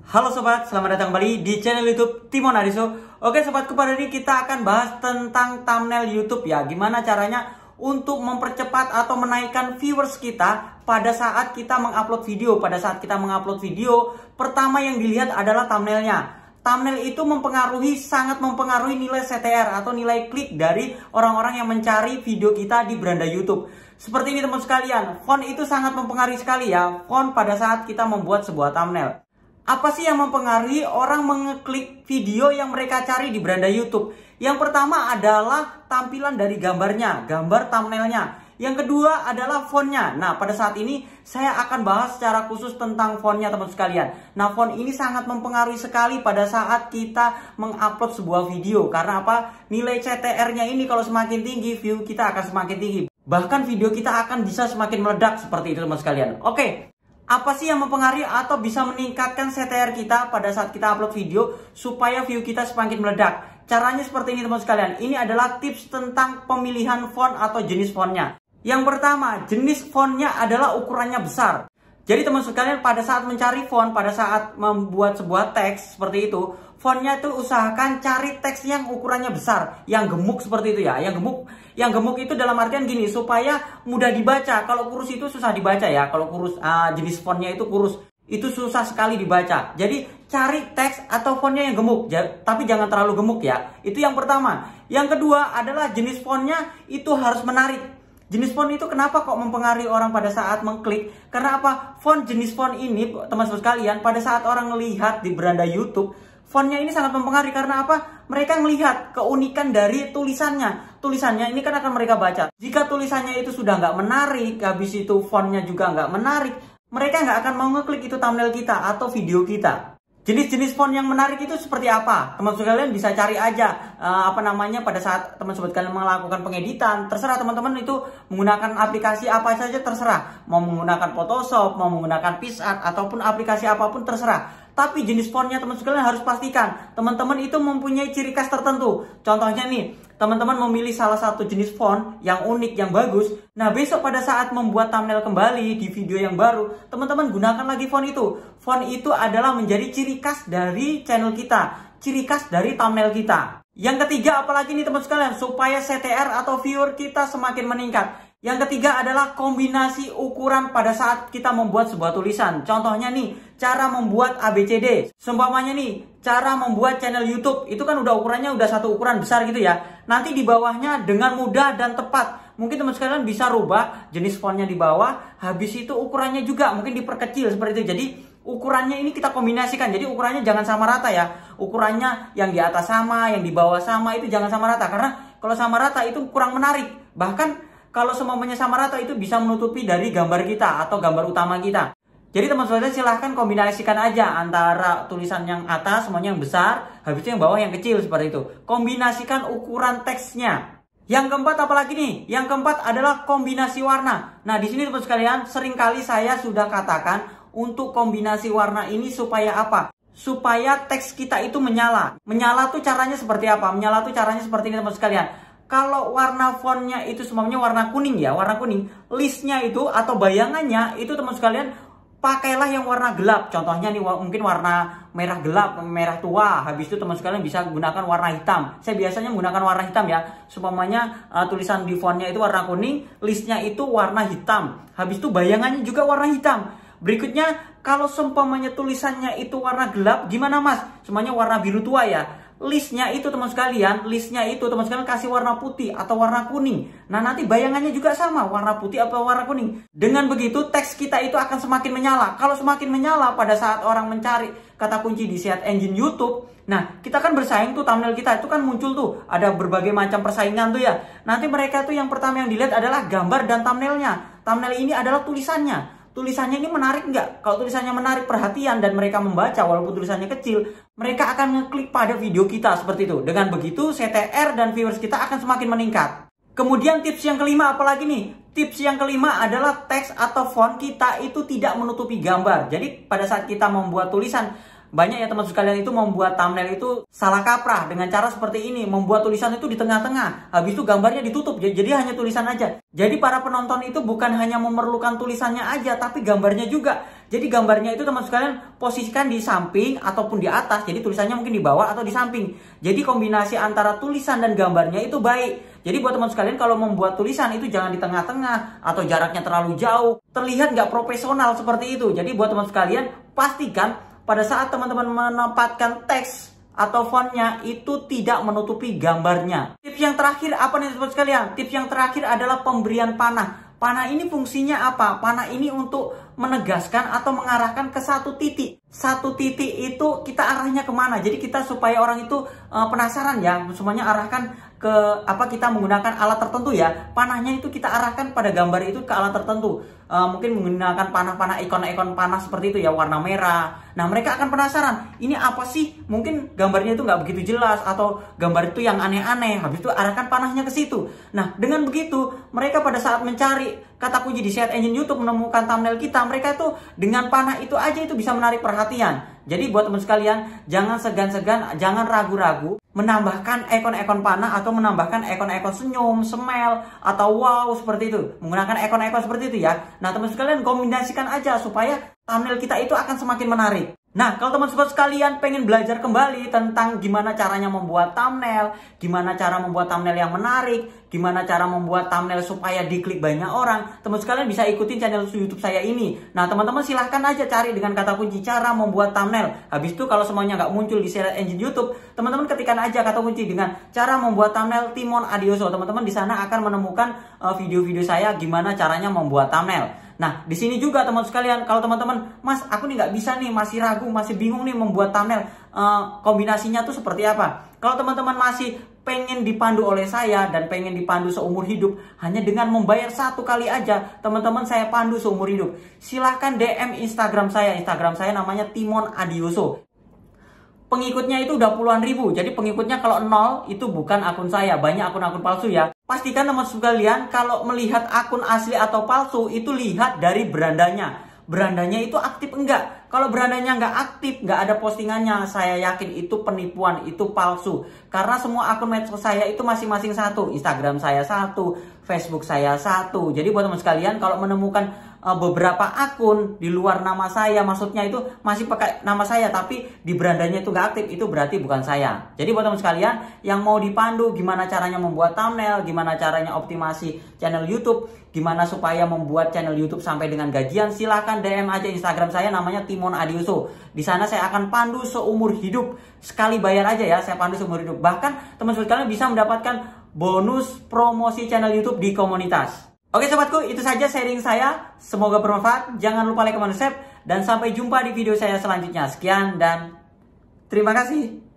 Halo sobat, selamat datang kembali di channel YouTube Timon Ariso. Oke sobatku, pada ini kita akan bahas tentang thumbnail YouTube ya. Gimana caranya untuk mempercepat atau menaikkan viewers kita pada saat kita mengupload video. Pada saat kita mengupload video, pertama yang dilihat adalah thumbnailnya. Thumbnail itu sangat mempengaruhi nilai CTR atau nilai klik dari orang-orang yang mencari video kita di beranda YouTube. Seperti ini teman sekalian, font itu sangat mempengaruhi sekali ya. Font pada saat kita membuat sebuah thumbnail. Apa sih yang mempengaruhi orang mengeklik video yang mereka cari di beranda YouTube? Yang pertama adalah tampilan dari gambarnya, gambar thumbnailnya. Yang kedua adalah fontnya. Nah, pada saat ini saya akan bahas secara khusus tentang fontnya teman sekalian. Nah, font ini sangat mempengaruhi sekali pada saat kita mengupload sebuah video. Karena apa? Nilai CTR-nya ini kalau semakin tinggi, view kita akan semakin tinggi. Bahkan video kita akan bisa semakin meledak seperti itu teman sekalian. Oke. Apa sih yang mempengaruhi atau bisa meningkatkan CTR kita pada saat kita upload video supaya view kita semakin meledak? Caranya seperti ini teman sekalian. Ini adalah tips tentang pemilihan font atau jenis fontnya. Yang pertama, jenis fontnya adalah ukurannya besar. Jadi teman sekalian, pada saat mencari font, pada saat membuat sebuah teks seperti itu, fontnya itu usahakan cari teks yang ukurannya besar, yang gemuk seperti itu ya. Yang gemuk itu dalam artian gini, supaya mudah dibaca. Kalau kurus itu susah dibaca ya. Kalau kurus, jenis fontnya itu kurus, itu susah sekali dibaca. Jadi cari teks atau fontnya yang gemuk, tapi jangan terlalu gemuk ya. Itu yang pertama. Yang kedua adalah jenis fontnya itu harus menarik. Jenis font itu kenapa kok mempengaruhi orang pada saat mengklik? Karena apa? Jenis font ini, teman-teman sekalian, pada saat orang melihat di beranda YouTube, fontnya ini sangat mempengaruhi. Karena apa? Mereka melihat keunikan dari tulisannya. Tulisannya ini kan akan mereka baca. Jika tulisannya itu sudah nggak menarik, habis itu fontnya juga nggak menarik, mereka nggak akan mau ngeklik itu thumbnail kita atau video kita. Jenis-jenis font yang menarik itu seperti apa? Teman-teman sekalian bisa cari aja pada saat teman-teman kalian melakukan pengeditan. Terserah teman-teman itu menggunakan aplikasi apa saja terserah. Mau menggunakan Photoshop, mau menggunakan PixArt ataupun aplikasi apapun terserah. Tapi jenis fontnya teman-teman sekalian harus pastikan teman-teman itu mempunyai ciri khas tertentu. Contohnya nih, teman-teman memilih salah satu jenis font yang unik, yang bagus. Nah, besok pada saat membuat thumbnail kembali di video yang baru, teman-teman gunakan lagi font itu. Font itu adalah menjadi ciri khas dari channel kita, ciri khas dari thumbnail kita. Yang ketiga, apalagi nih teman sekalian, supaya CTR atau viewer kita semakin meningkat. Yang ketiga adalah kombinasi ukuran pada saat kita membuat sebuah tulisan. Contohnya nih, cara membuat ABCD. Seumpamanya nih, cara membuat channel YouTube. Itu kan ukurannya udah satu ukuran besar gitu ya. Nanti di bawahnya dengan mudah dan tepat. Mungkin teman sekalian bisa rubah jenis fontnya di bawah. Habis itu ukurannya juga mungkin diperkecil seperti itu. Jadi ukurannya ini kita kombinasikan. Jadi ukurannya jangan sama rata ya. Ukurannya yang di atas sama, yang di bawah sama, itu jangan sama rata. Karena kalau sama rata itu kurang menarik. Bahkan kalau semuanya sama rata itu bisa menutupi dari gambar kita atau gambar utama kita. Jadi teman-teman silahkan kombinasikan aja antara tulisan yang atas semuanya yang besar, habis itu yang bawah yang kecil seperti itu. Kombinasikan ukuran teksnya. Yang keempat apalagi nih? Yang keempat adalah kombinasi warna. Nah, di sini teman sekalian seringkali saya sudah katakan untuk kombinasi warna ini supaya apa? Supaya teks kita itu menyala. Menyala tuh caranya seperti apa? Menyala tuh caranya seperti ini teman sekalian. Kalau warna fontnya itu semuanya warna kuning ya, warna kuning. Listnya itu atau bayangannya itu teman sekalian pakailah yang warna gelap. Contohnya nih mungkin warna merah gelap, merah tua. Habis itu teman sekalian bisa gunakan warna hitam. Saya biasanya menggunakan warna hitam ya. Seumpamanya tulisan di fontnya itu warna kuning, listnya itu warna hitam. Habis itu bayangannya juga warna hitam. Berikutnya, kalau seumpamanya tulisannya itu warna gelap, gimana mas? Semuanya warna biru tua ya. Listnya itu teman sekalian kasih warna putih atau warna kuning. Nah, nanti bayangannya juga sama, warna putih atau warna kuning. Dengan begitu teks kita itu akan semakin menyala. Kalau semakin menyala pada saat orang mencari kata kunci di search engine YouTube, nah kita kan bersaing tuh, thumbnail kita itu kan muncul tuh, ada berbagai macam persaingan tuh ya. Nanti mereka tuh yang pertama yang dilihat adalah gambar dan thumbnailnya. Thumbnail ini adalah tulisannya. Tulisannya ini menarik nggak? Kalau tulisannya menarik perhatian dan mereka membaca walaupun tulisannya kecil, mereka akan ngeklik pada video kita seperti itu. Dengan begitu CTR dan viewers kita akan semakin meningkat. Kemudian tips yang kelima apalagi nih? Tips yang kelima adalah teks atau font kita itu tidak menutupi gambar. Jadi pada saat kita membuat tulisan, Banyak ya teman-teman sekalian itu membuat thumbnail itu salah kaprah dengan cara seperti ini, membuat tulisan itu di tengah-tengah, habis itu gambarnya ditutup, jadi hanya tulisan aja. Jadi para penonton itu bukan hanya memerlukan tulisannya aja, tapi gambarnya juga. Jadi gambarnya itu teman-teman sekalian posisikan di samping ataupun di atas, jadi tulisannya mungkin di bawah atau di samping. Jadi kombinasi antara tulisan dan gambarnya itu baik. Jadi buat teman sekalian kalau membuat tulisan itu jangan di tengah-tengah atau jaraknya terlalu jauh, terlihat nggak profesional seperti itu. Jadi buat teman sekalian pastikan pada saat teman-teman menempatkan teks atau fontnya itu tidak menutupi gambarnya. Tips yang terakhir apa nih teman sekalian? Tips yang terakhir adalah pemberian panah. Panah ini fungsinya apa? Panah ini untuk menegaskan atau mengarahkan ke satu titik. Satu titik itu kita arahnya kemana? Jadi kita supaya orang itu penasaran ya, semuanya arahkan ke kita menggunakan alat tertentu ya. Panahnya itu kita arahkan pada gambar itu ke alat tertentu. Mungkin menggunakan panah-panah ikon-ikon panah seperti itu ya, warna merah. Nah mereka akan penasaran, ini apa sih? Mungkin gambarnya itu nggak begitu jelas atau gambar itu yang aneh-aneh. Habis itu arahkan panahnya ke situ. Nah dengan begitu mereka pada saat mencari kata kunci di search engine YouTube menemukan thumbnail kita, mereka itu dengan panah itu aja itu bisa menarik perhatian. Jadi buat teman sekalian, jangan segan-segan, jangan ragu-ragu menambahkan ikon-ikon panah atau menambahkan ikon-ikon senyum, smile, atau wow seperti itu. Menggunakan ikon-ikon seperti itu ya. Nah teman sekalian kombinasikan aja supaya thumbnail kita itu akan semakin menarik. Nah, kalau teman-teman sekalian pengen belajar kembali tentang gimana caranya membuat thumbnail, gimana cara membuat thumbnail yang menarik, gimana cara membuat thumbnail supaya diklik banyak orang, teman sekalian bisa ikutin channel YouTube saya ini. Nah, teman-teman silahkan aja cari dengan kata kunci cara membuat thumbnail. Habis itu kalau semuanya nggak muncul di search engine YouTube, teman-teman ketikkan aja kata kunci dengan cara membuat thumbnail Timon Adioso. Teman-teman di sana akan menemukan video-video saya gimana caranya membuat thumbnail. Nah, di sini juga teman sekalian, kalau teman-teman, Mas, aku nih nggak bisa nih, masih ragu, masih bingung nih membuat thumbnail, kombinasinya tuh seperti apa? Kalau teman-teman masih pengen dipandu oleh saya dan pengen dipandu seumur hidup, hanya dengan membayar 1 kali aja, teman-teman saya pandu seumur hidup. Silahkan DM Instagram saya namanya Timon Adioso. Pengikutnya itu udah puluhan ribu. Jadi pengikutnya kalau 0 itu bukan akun saya, banyak akun-akun palsu ya. Pastikan teman sekalian kalau melihat akun asli atau palsu itu lihat dari berandanya. Berandanya itu aktif enggak? Kalau berandanya nggak aktif, nggak ada postingannya, saya yakin itu penipuan, itu palsu. Karena semua akun medsos saya itu masing-masing satu. Instagram saya satu, Facebook saya satu. Jadi buat teman sekalian kalau menemukan beberapa akun di luar nama saya, maksudnya itu masih pakai nama saya tapi di berandanya itu nggak aktif, itu berarti bukan saya. Jadi buat teman sekalian yang mau dipandu gimana caranya membuat thumbnail, gimana caranya optimasi channel YouTube, gimana supaya membuat channel YouTube sampai dengan gajian, silahkan DM aja Instagram saya namanya Timon Adioso. Di sana saya akan pandu seumur hidup. Sekali bayar aja ya, saya pandu seumur hidup. Bahkan teman sekalian bisa mendapatkan bonus promosi channel YouTube di komunitas. Oke sobatku, itu saja sharing saya. Semoga bermanfaat. Jangan lupa like, comment, subscribe. Dan sampai jumpa di video saya selanjutnya. Sekian dan terima kasih.